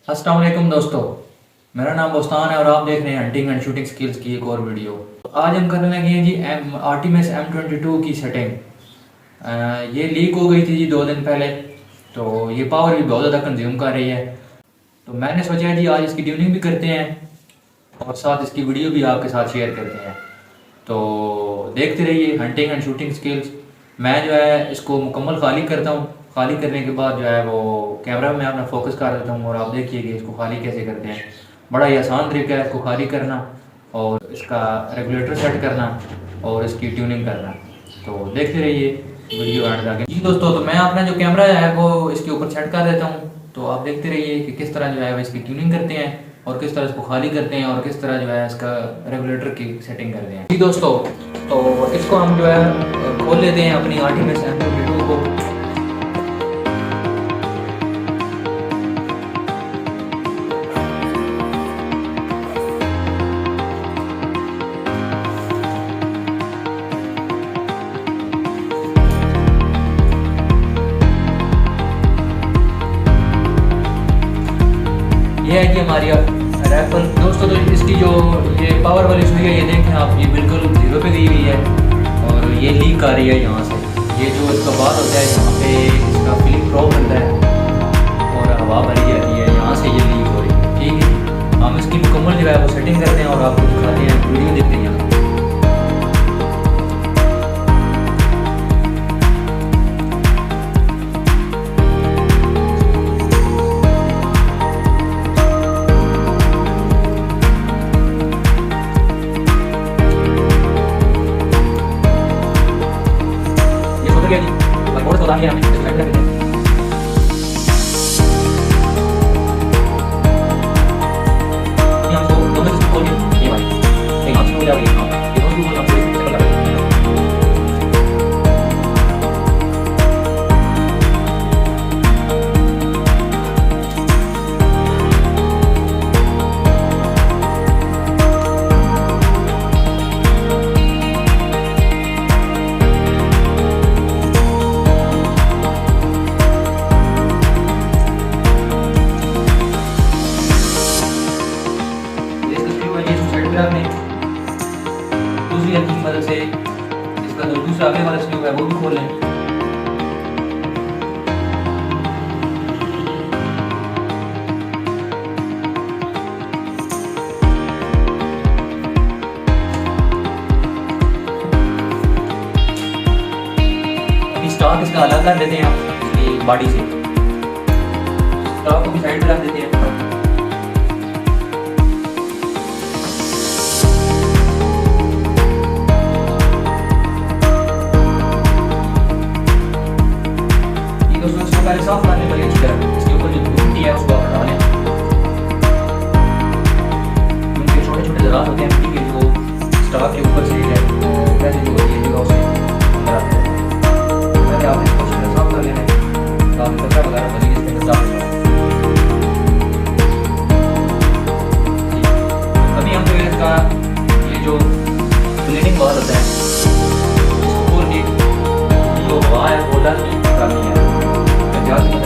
अस्सलाम वालेकुम दोस्तों, मेरा नाम बोस्तान है और आप देख रहे हैं हंटिंग एंड शूटिंग स्किल्स की एक और वीडियो। आज हम करने लगे हैं जी आर्टिमिस M22 की सेटिंग। ये लीक हो गई थी जी 2 दिन पहले, तो ये पावर भी बहुत ज़्यादा कंज्यूम कर रही है। तो मैंने सोचा जी आज इसकी ट्यूनिंग भी करते हैं और साथ इसकी वीडियो भी आपके साथ शेयर करते हैं। तो देखते रहिए हंटिंग एंड शूटिंग स्किल्स। मैं जो है इसको मुकम्मल खाली करता हूँ। खाली करने के बाद जो है वो कैमरा में अपना फोकस कर देता हूँ और आप देखिए कि इसको खाली कैसे करते हैं। बड़ा ही आसान तरीका है इसको खाली करना और इसका रेगुलेटर सेट करना और इसकी ट्यूनिंग करना। तो देखते रहिए वीडियो एंड तक। जी दोस्तों, तो मैं अपना जो कैमरा है वो इसके ऊपर सेट कर देता हूँ। तो आप देखते रहिए कि किस तरह जो है वो इसकी ट्यूनिंग करते हैं और किस तरह इसको खाली करते हैं और किस तरह जो है इसका रेगुलेटर की सेटिंग करते हैं। जी दोस्तों, तो इसको हम जो है खोल लेते हैं अपनी आर्टिमिस M22 को। ये है कि हमारी रैफल दोस्तों। तो इसकी जो ये पावर वाली सुई है, ये देखें आप, ये बिल्कुल 0 पे दी हुई है और ये लीक आ रही है यहाँ से। ये जो इसका बात होता है, यहाँ पे इसका फिलिंग प्रॉब बनता है और हवा भरी जाती है, यहाँ से ये लीक हो रही है। ठीक है, हम इसकी मुकम्मल जो है वो सेटिंग करते हैं और आपको दिखाते हैं, वीडियो देखते हैं। और तो दानी हमें सेलेक्ट कर देते हैं। ये हमको दोनों से खोल के ये वाली एक हाथ से हो जाएगी। ये दोनों को हम पूरी सेट कर देते हैं। में दूसरी हल्की की मदद से इसका जो दूसरा आगे वाला स्क्रू है वो भी खोल लें। अभी स्टॉक इसका अलग कर देते हैं हम इसकी बॉडी से। स्टॉक को भी साइड में रख देते हैं। पहले साफ करने के लिए इसके ऊपर जो मिट्टी है उसको हटा लें, क्योंकि छोटे छोटे ज़रात होते हैं मिट्टी के जो स्टॉक के ऊपर से है वैसे जो ये जगह उसे अंदर आते हैं। पहले आप इसको साफ कर लेना ताकि कचरा वगैरह बनी इसके अंदर डाल दें। अभी हम जो है इसका ये जो क्लीनिंग बार होता है इसको खोल के जो हवा है वो डाल करनी है। अगर हमने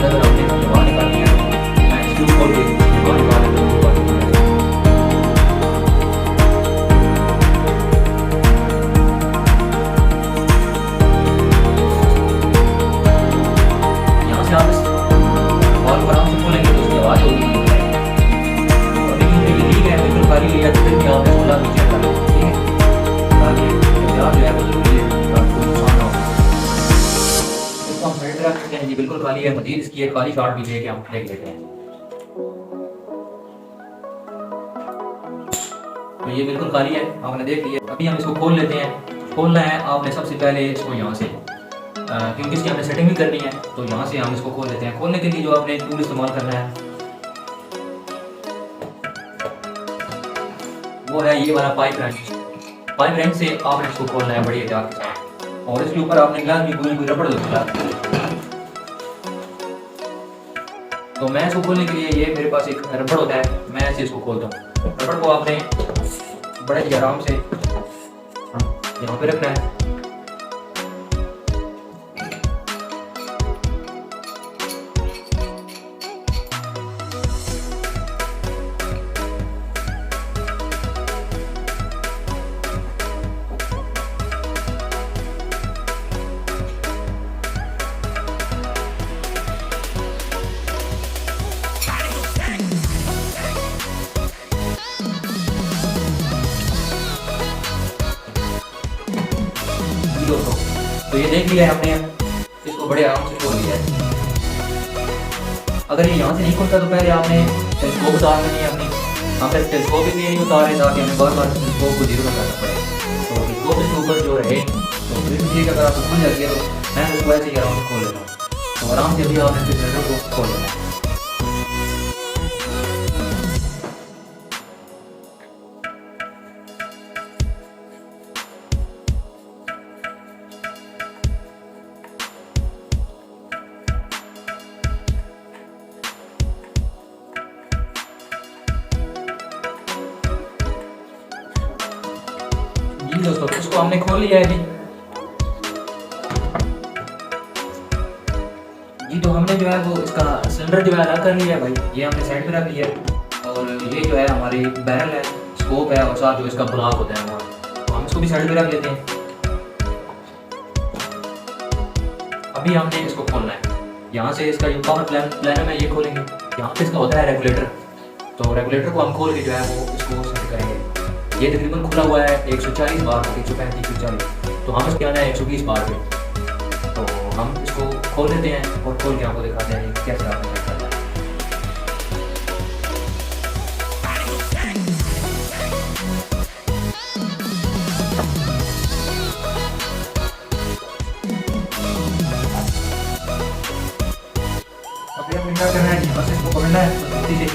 हवा निकालनी है तो मैं इसको खोल के हवा निकाल देता हूँ। यहाँ से आप इस हवा को आराम से खोलेंगे तो उसकी आवाज़ होगी। अभी क्योंकि ये लीक है बिल्कुल खाली लिया तो फिर भी आप खोला नीचे डालें, ठीक है, ताकि प्याज जो है वो जरूरी है आपको नुकसान ना हो। हम साइड रख सकते हैं जी, बिल्कुल खाली है। मजीद इसकी एक खाली शॉट भी लेके हम देख लेते हैं। तो ये बिल्कुल खाली है, आपने देख लिया। अभी हम इसको खोल लेते हैं। खोलना है आपने सबसे पहले इसको यहाँ से, क्योंकि इसकी हमने सेटिंग भी करनी है, तो यहाँ से हम इसको खोल लेते हैं। खोलने के लिए जो आपने टूल इस्तेमाल करना है वो है ये वाला पाइप रेंच। पाइप रेंच से आपने इसको खोलना है बड़ी एहतियात के साथ और इसके ऊपर आपने ग्लास भी कोई रबड़ लगा। तो मैं इसको खोलने के लिए ये मेरे पास एक रबड़ होता है, मैं ऐसे इसको खोलता हूँ। रबड़ को आपने बड़े ही आराम से यहाँ पे रखना है। तो ये देख लिया है हमने, इसको बड़े आराम से खोल लिया है। अगर ये यहाँ से नहीं खुलता तो पहले आपने टेलीस्कोप उतार लेनी है अपनी। हम फिर टेलीस्कोप भी नहीं उतारे ताकि हमें बार बार टेलीस्कोप को जीरो लगाना पड़े। तो टेलीस्कोप इसके ऊपर जो रहे तो फिर ठीक है, अगर आपको खुल जाती है तो मैं उसको ऐसे ही आराम से खोल लेता हूँ। तो आराम से अभी आपने फिर को खोल लेना है। जी दोस्तों, इसको हमने खोल लिया है जी। तो हमने जो है वो इसका सिलेंडर जो है अलग कर लिया है भाई, ये हमने साइड पे रख लिया है। और ये जो है हमारी बैरल है, स्कोप है और साथ जो इसका ब्लॉक होता है हमारा, तो हम इसको भी साइड पे रख लेते हैं। अभी हमने इसको खोलना है। यहाँ से इसका जो पावर प्लानर है ये खोलेंगे। यहाँ पे इसका होता है रेगुलेटर, तो रेगुलेटर को हम खोल के जो है वो इसको सेट करेंगे। ये तकरीबन खुला हुआ है 140 बार, 135, 140, तो हम इसके आना है 120 बार पे। तो हम इसको खोल देते हैं और खोल के आपको दिखाते हैं कैसे आपने करना है। अब ये क्या करना है जी, बस इसको पकड़ना है मजबूती से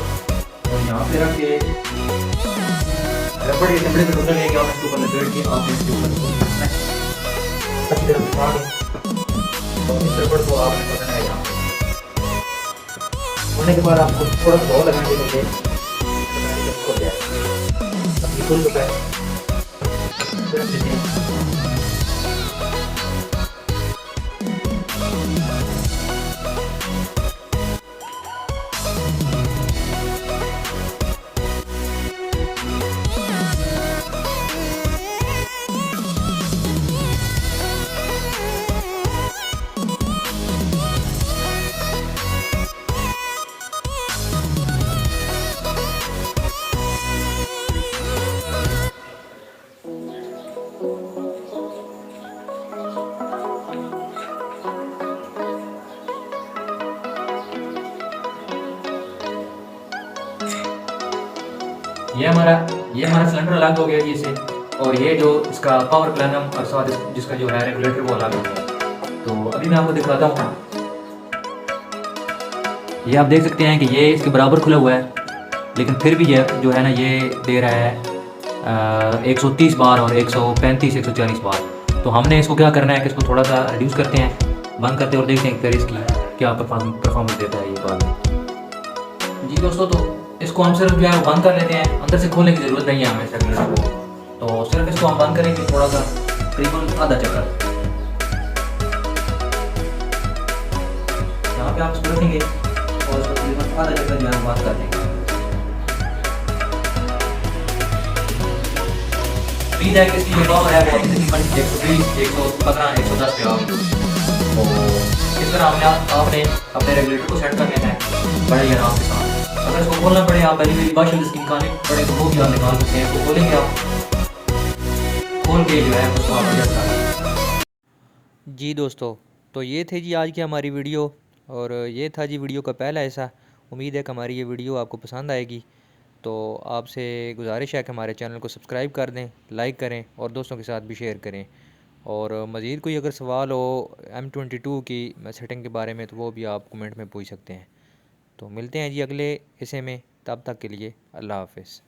और यहाँ पे रख के रबड़ के चमड़े पे ढूंढ लेंगे और इसके ऊपर लपेट के आप इसके ऊपर अच्छी तरह बिठा के इस रबड़ को आपने पकड़ना है। यहाँ होने के बाद आपको थोड़ा सा और लगाने के लिए खोल दिया अपनी फुल रुपए ये हमारा सिलेंडर अलग हो गया जी इसे, और ये जो इसका पावर प्लानम और साथ जिसका जो है रेगुलेटर वो अलग हो गया। तो अभी मैं आपको दिखाता हूँ। ये आप देख सकते हैं कि ये इसके बराबर खुला हुआ है, लेकिन फिर भी ये जो है ना ये दे रहा है 130 बार और 135, 140 बार। तो हमने इसको क्या करना है कि इसको थोड़ा सा रिड्यूस करते हैं, बंद करते हैं और देखते हैं फिर इसकी क्या परफॉर्मेंस देता है ये बाद। जी दोस्तों, तो इसको हम सिर्फ जो है बंद कर लेते हैं, अंदर से खोलने की ज़रूरत नहीं है हमें रेगुलेटर को। तो सिर्फ इसको हम बंद करेंगे थोड़ा सा, तकरीबन आधा चक्कर। यहाँ पे आप इसको रखेंगे और इसको तकरीबन आधा चक्कर जो है बंद कर देंगे। उम्मीद है कि इसकी जो पावर है वो तकरीबन 120, 115, 110 पे आएगी। तो इस तरह आपने अपने रेगुलेटर को सेट कर लेना है बड़े ही आराम के साथ। अगर इसको खोलना पड़े, आप पहले मेरी बाशल इसकी निकालने पड़े तो वो भी आप निकाल सकते हैं। तो खोलेंगे आप, खोल के जो है उसको आप एडजस्ट करें। जी दोस्तों, तो ये थे जी आज की हमारी वीडियो, और ये था जी वीडियो का पहला हिस्सा। उम्मीद है कि हमारी ये वीडियो आपको पसंद आएगी। तो आपसे गुजारिश है कि हमारे चैनल को सब्सक्राइब कर दें, लाइक करें और दोस्तों के साथ भी शेयर करें। और मज़ीद कोई अगर सवाल हो M22 की सेटिंग के बारे में तो वो भी आप कमेंट में पूछ सकते हैं। तो मिलते हैं जी अगले हिस्से में, तब तक के लिए अल्लाह हाफ़िज़।